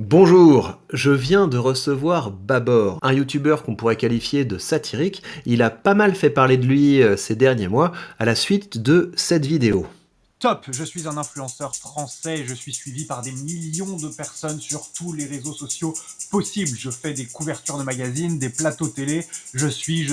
Bonjour, je viens de recevoir Babor, un youtubeur qu'on pourrait qualifier de satirique. Il a pas mal fait parler de lui ces derniers mois à la suite de cette vidéo. Top, je suis un influenceur français et je suis suivi par des millions de personnes sur tous les réseaux sociaux possibles. Je fais des couvertures de magazines, des plateaux télé. Je suis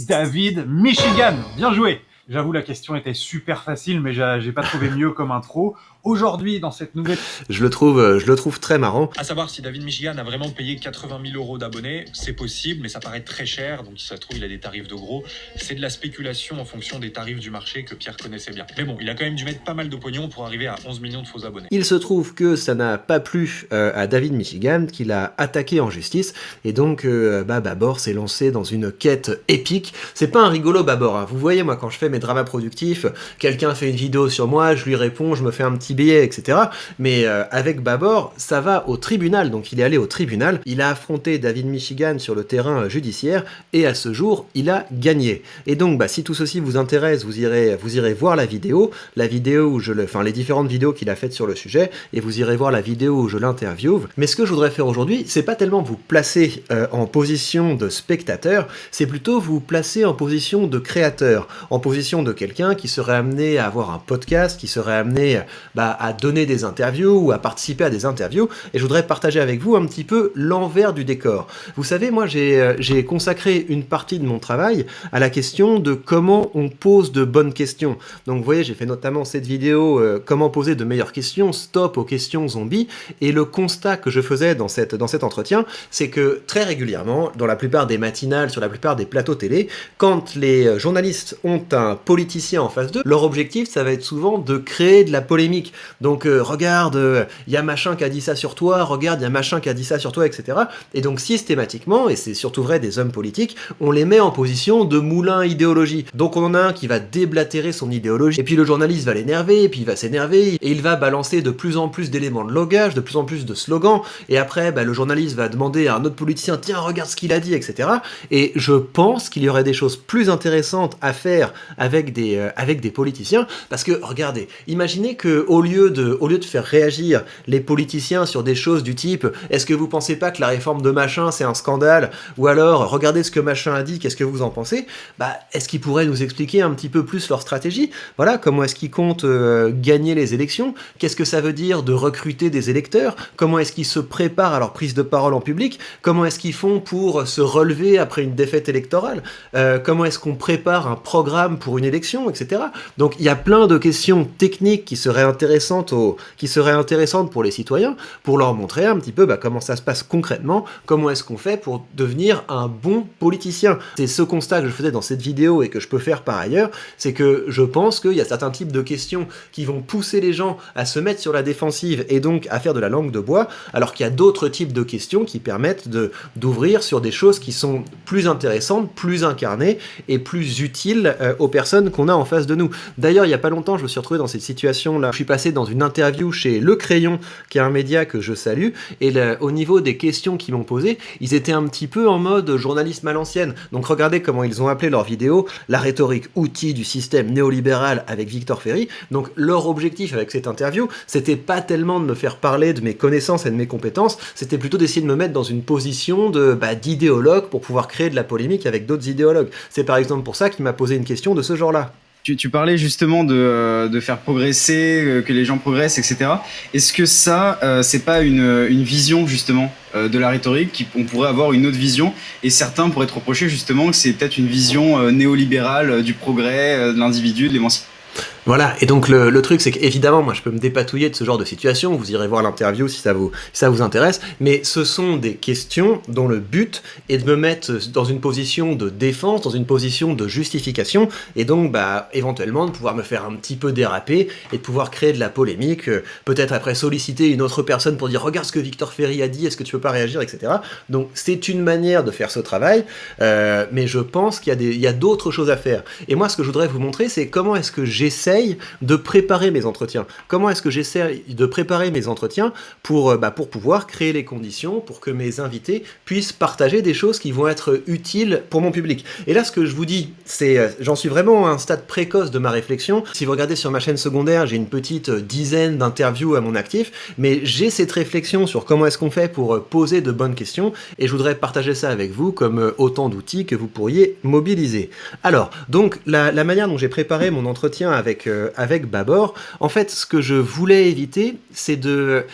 David Michigan. Bien joué. J'avoue, la question était super facile, mais j'ai pas trouvé mieux comme intro. Aujourd'hui, dans cette nouvelle... Je le trouve très marrant. À savoir si David Michigan a vraiment payé 80 000 euros d'abonnés, c'est possible, mais ça paraît très cher, donc si ça se trouve, il a des tarifs de gros. C'est de la spéculation en fonction des tarifs du marché que Pierre connaissait bien. Mais bon, il a quand même dû mettre pas mal de pognon pour arriver à 11 millions de faux abonnés. Il se trouve que ça n'a pas plu à David Michigan, qu'il a attaqué en justice, et donc Babor s'est lancé dans une quête épique. C'est pas un rigolo Babor, hein. Vous voyez, moi quand je fais mes dramas productifs, quelqu'un fait une vidéo sur moi, je lui réponds, je me fais un petit billet, etc. Mais avec Babor, ça va au tribunal, donc il est allé au tribunal, il a affronté David Michigan sur le terrain judiciaire, et à ce jour, il a gagné. Et donc, si tout ceci vous intéresse, vous irez voir la vidéo où les différentes vidéos qu'il a faites sur le sujet, et vous irez voir la vidéo où je l'interviewe. Mais ce que je voudrais faire aujourd'hui, c'est pas tellement vous placer en position de spectateur, c'est plutôt vous placer en position de créateur, en position de quelqu'un qui serait amené à avoir un podcast, qui serait amené à donner des interviews ou à participer à des interviews, et je voudrais partager avec vous un petit peu l'envers du décor. Vous savez, moi j'ai consacré une partie de mon travail à la question de comment on pose de bonnes questions. Donc vous voyez, j'ai fait notamment cette vidéo comment poser de meilleures questions, stop aux questions zombies, et le constat que je faisais dans cet entretien, c'est que très régulièrement, dans la plupart des matinales, sur la plupart des plateaux télé, quand les journalistes ont un politicien en face d'eux, leur objectif, ça va être souvent de créer de la polémique. Donc regarde, il y a machin qui a dit ça sur toi, regarde, il y a machin qui a dit ça sur toi, etc. Et donc systématiquement, et c'est surtout vrai des hommes politiques, on les met en position de moulin idéologie. Donc on en a un qui va déblatérer son idéologie, et puis le journaliste va l'énerver, et puis il va s'énerver, et il va balancer de plus en plus d'éléments de langage, de plus en plus de slogans, et après le journaliste va demander à un autre politicien, tiens regarde ce qu'il a dit, etc. Et je pense qu'il y aurait des choses plus intéressantes à faire avec des politiciens, parce que regardez, imaginez que au lieu de faire réagir les politiciens sur des choses du type est-ce que vous pensez pas que la réforme de machin c'est un scandale, ou alors regardez ce que machin a dit, qu'est-ce que vous en pensez, est-ce qu'ils pourraient nous expliquer un petit peu plus leur stratégie, voilà, comment est-ce qu'ils comptent gagner les élections, qu'est-ce que ça veut dire de recruter des électeurs, comment est-ce qu'ils se préparent à leur prise de parole en public, comment est-ce qu'ils font pour se relever après une défaite électorale, comment est-ce qu'on prépare un programme pour une élection, etc. Donc il y a plein de questions techniques qui seraient intéressantes pour les citoyens, pour leur montrer un petit peu comment ça se passe concrètement, comment est-ce qu'on fait pour devenir un bon politicien. C'est ce constat que je faisais dans cette vidéo et que je peux faire par ailleurs, c'est que je pense qu'il y a certains types de questions qui vont pousser les gens à se mettre sur la défensive et donc à faire de la langue de bois, alors qu'il y a d'autres types de questions qui permettent d'ouvrir sur des choses qui sont plus intéressantes, plus incarnées et plus utiles aux personnes qu'on a en face de nous. D'ailleurs, il y a pas longtemps, je me suis retrouvé dans cette situation-là. Je suis passé dans une interview chez Le Crayon, qui est un média que je salue, et au niveau des questions qu'ils m'ont posées, ils étaient un petit peu en mode journalisme à l'ancienne. Donc regardez comment ils ont appelé leur vidéo « La rhétorique outil du système néolibéral avec Victor Ferry ». Donc leur objectif avec cette interview, c'était pas tellement de me faire parler de mes connaissances et de mes compétences, c'était plutôt d'essayer de me mettre dans une position d'idéologue pour pouvoir créer de la polémique avec d'autres idéologues. C'est par exemple pour ça qu'il m'a posé une question de ce genre-là. Tu parlais justement de faire progresser, que les gens progressent, etc. Est-ce que ça, c'est pas une vision justement de la rhétorique, on pourrait avoir une autre vision, et certains pourraient te reprocher justement que c'est peut-être une vision néolibérale du progrès, de l'individu, de l'émancipation. Voilà, et donc le truc c'est qu'évidemment moi je peux me dépatouiller de ce genre de situation, vous irez voir l'interview si ça vous intéresse, mais ce sont des questions dont le but est de me mettre dans une position de défense, dans une position de justification, et donc éventuellement de pouvoir me faire un petit peu déraper, et de pouvoir créer de la polémique, peut-être après solliciter une autre personne pour dire regarde ce que Victor Ferry a dit, est-ce que tu peux pas réagir, etc. Donc c'est une manière de faire ce travail, mais je pense qu'il y a d'autres choses à faire. Et moi ce que je voudrais vous montrer c'est comment est-ce que j'essaie j'essaye de préparer mes entretiens? Comment est-ce que j'essaie de préparer mes entretiens pour pouvoir créer les conditions pour que mes invités puissent partager des choses qui vont être utiles pour mon public? Et là, ce que je vous dis, c'est, j'en suis vraiment à un stade précoce de ma réflexion. Si vous regardez sur ma chaîne secondaire, j'ai une petite dizaine d'interviews à mon actif, mais j'ai cette réflexion sur comment est-ce qu'on fait pour poser de bonnes questions, et je voudrais partager ça avec vous comme autant d'outils que vous pourriez mobiliser. Alors, donc, la manière dont j'ai préparé mon entretien avec Babor, en fait, ce que je voulais éviter, c'est de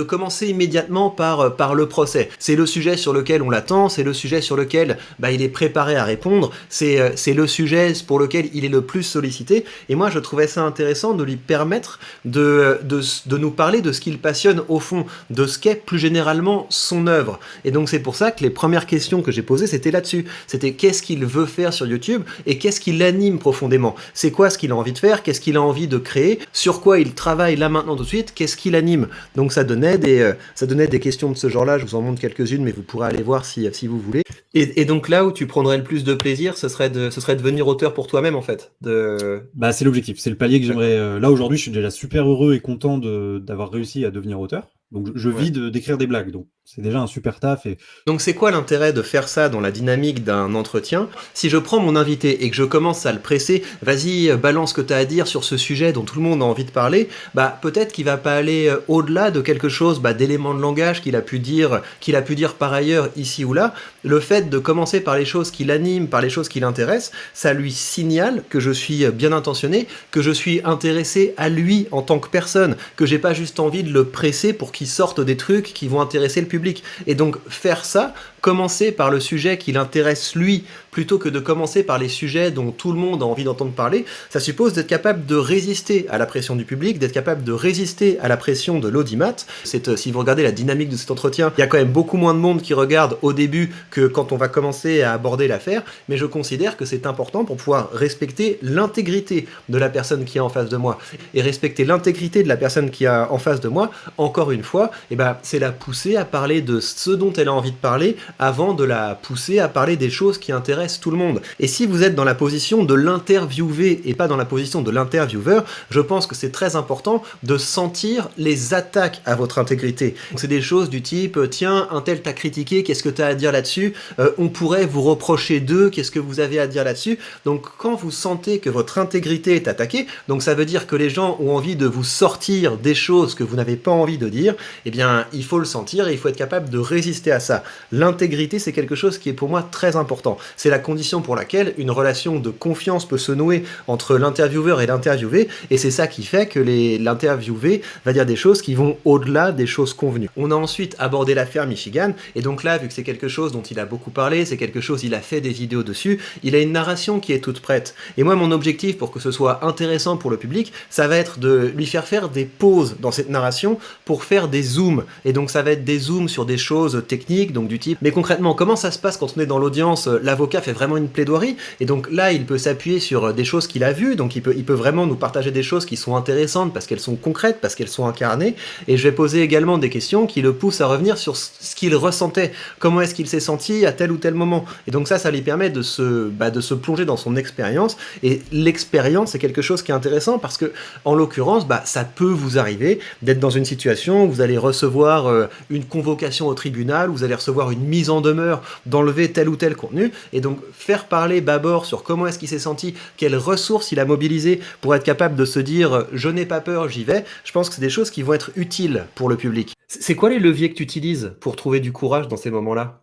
commencer immédiatement par le procès. C'est le sujet sur lequel on l'attend, c'est le sujet sur lequel il est préparé à répondre, c'est le sujet pour lequel il est le plus sollicité, et moi je trouvais ça intéressant de lui permettre de nous parler de ce qu'il passionne au fond, de ce qu'est plus généralement son œuvre. Et donc c'est pour ça que les premières questions que j'ai posées, c'était là-dessus. C'était qu'est-ce qu'il veut faire sur YouTube et qu'est-ce qui l'anime profondément. C'est quoi ce qu'il a envie de faire, qu'est-ce qu'il a envie de créer, sur quoi il travaille là maintenant tout de suite, qu'est-ce qui l'anime. Donc ça donnait des questions de ce genre-là, je vous en montre quelques-unes, mais vous pourrez aller voir si vous voulez. Et donc là où tu prendrais le plus de plaisir, ce serait de devenir auteur pour toi-même en fait. C'est l'objectif, c'est le palier que j'aimerais. Là aujourd'hui, je suis déjà super heureux et content d'avoir réussi à devenir auteur. Donc je vis d'écrire des blagues, donc c'est déjà un super taf. Donc c'est quoi l'intérêt de faire ça dans la dynamique d'un entretien? Si je prends mon invité et que je commence à le presser, vas-y, balance ce que tu as à dire sur ce sujet dont tout le monde a envie de parler, peut-être qu'il va pas aller au-delà de quelque chose, d'éléments de langage qu'il a pu dire par ailleurs ici ou là. Le fait de commencer par les choses qui l'animent, par les choses qui l'intéressent, ça lui signale que je suis bien intentionné, que je suis intéressé à lui en tant que personne, que j'ai pas juste envie de le presser pour qu'il sorte des trucs qui vont intéresser le public. Et donc faire ça, commencer par le sujet qui l'intéresse lui, plutôt que de commencer par les sujets dont tout le monde a envie d'entendre parler, ça suppose d'être capable de résister à la pression du public, d'être capable de résister à la pression de l'audimat. Si vous regardez la dynamique de cet entretien, il y a quand même beaucoup moins de monde qui regarde au début que quand on va commencer à aborder l'affaire, mais je considère que c'est important pour pouvoir respecter l'intégrité de la personne qui est en face de moi. Et respecter l'intégrité de la personne qui est en face de moi, encore une fois, c'est la pousser à parler de ce dont elle a envie de parler, avant de la pousser à parler des choses qui intéressent tout le monde. Et si vous êtes dans la position de l'interviewé et pas dans la position de l'intervieweur, je pense que c'est très important de sentir les attaques à votre intégrité. Donc c'est des choses du type « Tiens, un tel t'a critiqué, qu'est-ce que t'as à dire là-dessus ? On pourrait vous reprocher d'eux, qu'est-ce que vous avez à dire là-dessus ?» Donc quand vous sentez que votre intégrité est attaquée, donc ça veut dire que les gens ont envie de vous sortir des choses que vous n'avez pas envie de dire, eh bien il faut le sentir et il faut être capable de résister à ça. L'intégrité, c'est quelque chose qui est pour moi très important. C'est la condition pour laquelle une relation de confiance peut se nouer entre l'intervieweur et l'interviewé, et c'est ça qui fait que l'interviewé va dire des choses qui vont au-delà des choses convenues. On a ensuite abordé l'affaire Michigan, et donc là, vu que c'est quelque chose dont il a beaucoup parlé, c'est quelque chose, il a fait des vidéos dessus, il a une narration qui est toute prête. Et moi, mon objectif pour que ce soit intéressant pour le public, ça va être de lui faire des pauses dans cette narration pour faire des zooms. Et donc ça va être des zooms sur des choses techniques, donc du type, mais concrètement, comment ça se passe quand on est dans l'audience? L'avocat fait vraiment une plaidoirie, et donc là, il peut s'appuyer sur des choses qu'il a vues, donc il peut vraiment nous partager des choses qui sont intéressantes, parce qu'elles sont concrètes, parce qu'elles sont incarnées, et je vais poser également des questions qui le poussent à revenir sur ce qu'il ressentait, comment est-ce qu'il s'est senti à tel ou tel moment, et donc ça lui permet de se plonger dans son expérience, et l'expérience, c'est quelque chose qui est intéressant, parce que, en l'occurrence, ça peut vous arriver d'être dans une situation où vous allez recevoir une convocation au tribunal, où vous allez recevoir une mise en demeure d'enlever tel ou tel contenu, et donc faire parler Babor sur comment est-ce qu'il s'est senti, quelles ressources il a mobilisées pour être capable de se dire « je n'ai pas peur, j'y vais », je pense que c'est des choses qui vont être utiles pour le public. C'est quoi les leviers que tu utilises pour trouver du courage dans ces moments-là?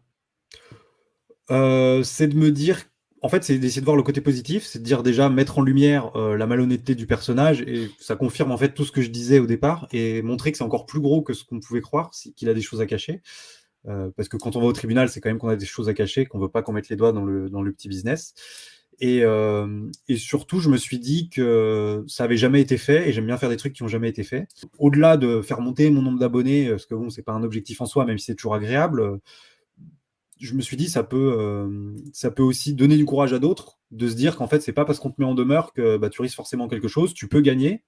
C'est de me dire, en fait, c'est d'essayer de voir le côté positif, c'est de dire déjà mettre en lumière la malhonnêteté du personnage, et ça confirme en fait tout ce que je disais au départ, et montrer que c'est encore plus gros que ce qu'on pouvait croire, qu'il a des choses à cacher. Parce que quand on va au tribunal, c'est quand même qu'on a des choses à cacher, qu'on veut pas qu'on mette les doigts dans le petit business. Et surtout, je me suis dit que ça avait jamais été fait, et j'aime bien faire des trucs qui ont jamais été faits. Au-delà de faire monter mon nombre d'abonnés, parce que bon, c'est pas un objectif en soi, même si c'est toujours agréable, je me suis dit ça peut aussi donner du courage à d'autres, de se dire qu'en fait, c'est pas parce qu'on te met en demeure que tu risques forcément quelque chose, tu peux gagner.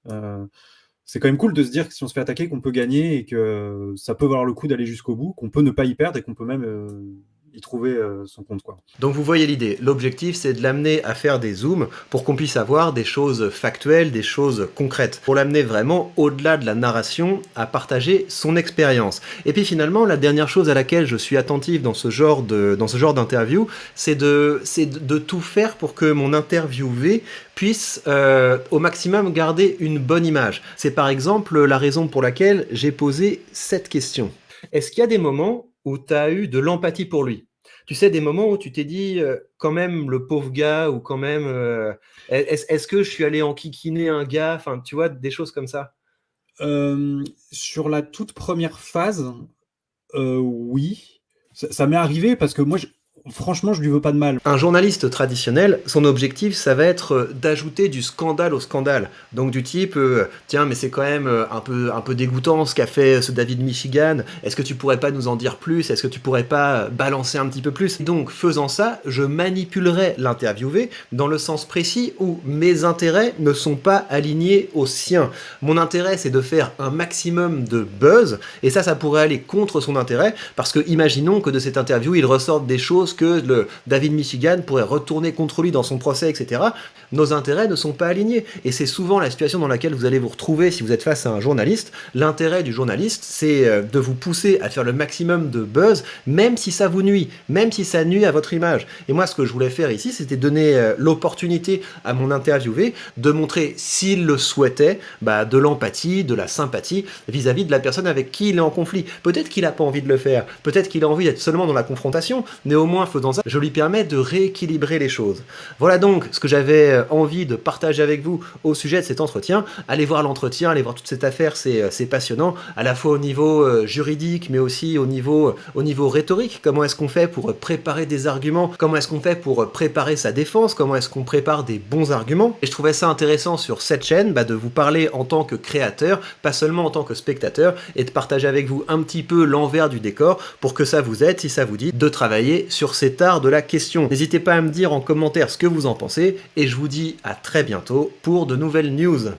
C'est quand même cool de se dire que si on se fait attaquer, qu'on peut gagner, et que ça peut valoir le coup d'aller jusqu'au bout, qu'on peut ne pas y perdre, et qu'on peut même y trouver son compte, quoi. Donc vous voyez l'idée. L'objectif, c'est de l'amener à faire des zooms pour qu'on puisse avoir des choses factuelles, des choses concrètes. Pour l'amener vraiment au-delà de la narration, à partager son expérience. Et puis finalement, la dernière chose à laquelle je suis attentif dans ce genre d'interview, c'est de tout faire pour que mon interviewé puisse au maximum garder une bonne image. C'est par exemple la raison pour laquelle j'ai posé cette question. Est-ce qu'il y a des moments où tu as eu de l'empathie pour lui? Tu sais, des moments où tu t'es dit, quand même, le pauvre gars, ou quand même, est-ce que je suis allé enquiquiner un gars? Enfin, tu vois, des choses comme ça. Sur la toute première phase, oui. Ça m'est arrivé parce que moi, franchement, je lui veux pas de mal. Un journaliste traditionnel, son objectif, ça va être d'ajouter du scandale au scandale. Donc du type, tiens, mais c'est quand même un peu dégoûtant ce qu'a fait ce David Michigan. Est-ce que tu pourrais pas nous en dire plus? Est-ce que tu pourrais pas balancer un petit peu plus? Et donc, faisant ça, je manipulerai l'interviewé dans le sens précis où mes intérêts ne sont pas alignés aux siens. Mon intérêt, c'est de faire un maximum de buzz, et ça pourrait aller contre son intérêt, parce que imaginons que de cette interview, il ressorte des choses que le David Michigan pourrait retourner contre lui dans son procès, etc. Nos intérêts ne sont pas alignés. Et c'est souvent la situation dans laquelle vous allez vous retrouver si vous êtes face à un journaliste. L'intérêt du journaliste, c'est de vous pousser à faire le maximum de buzz, même si ça vous nuit, même si ça nuit à votre image. Et moi, ce que je voulais faire ici, c'était donner l'opportunité à mon interviewé de montrer, s'il le souhaitait, de l'empathie, de la sympathie vis-à-vis de la personne avec qui il est en conflit. Peut-être qu'il n'a pas envie de le faire, peut-être qu'il a envie d'être seulement dans la confrontation, néanmoins, faisant ça, je lui permets de rééquilibrer les choses. Voilà donc ce que j'avais envie de partager avec vous au sujet de cet entretien. Allez voir l'entretien, allez voir toute cette affaire, c'est passionnant, à la fois au niveau juridique, mais aussi au niveau rhétorique. Comment est-ce qu'on fait pour préparer des arguments? Comment est-ce qu'on fait pour préparer sa défense? Comment est-ce qu'on prépare des bons arguments? Et je trouvais ça intéressant sur cette chaîne de vous parler en tant que créateur, pas seulement en tant que spectateur, et de partager avec vous un petit peu l'envers du décor pour que ça vous aide, si ça vous dit, de travailler sur cet art de la question. N'hésitez pas à me dire en commentaire ce que vous en pensez, et je vous dis à très bientôt pour de nouvelles news.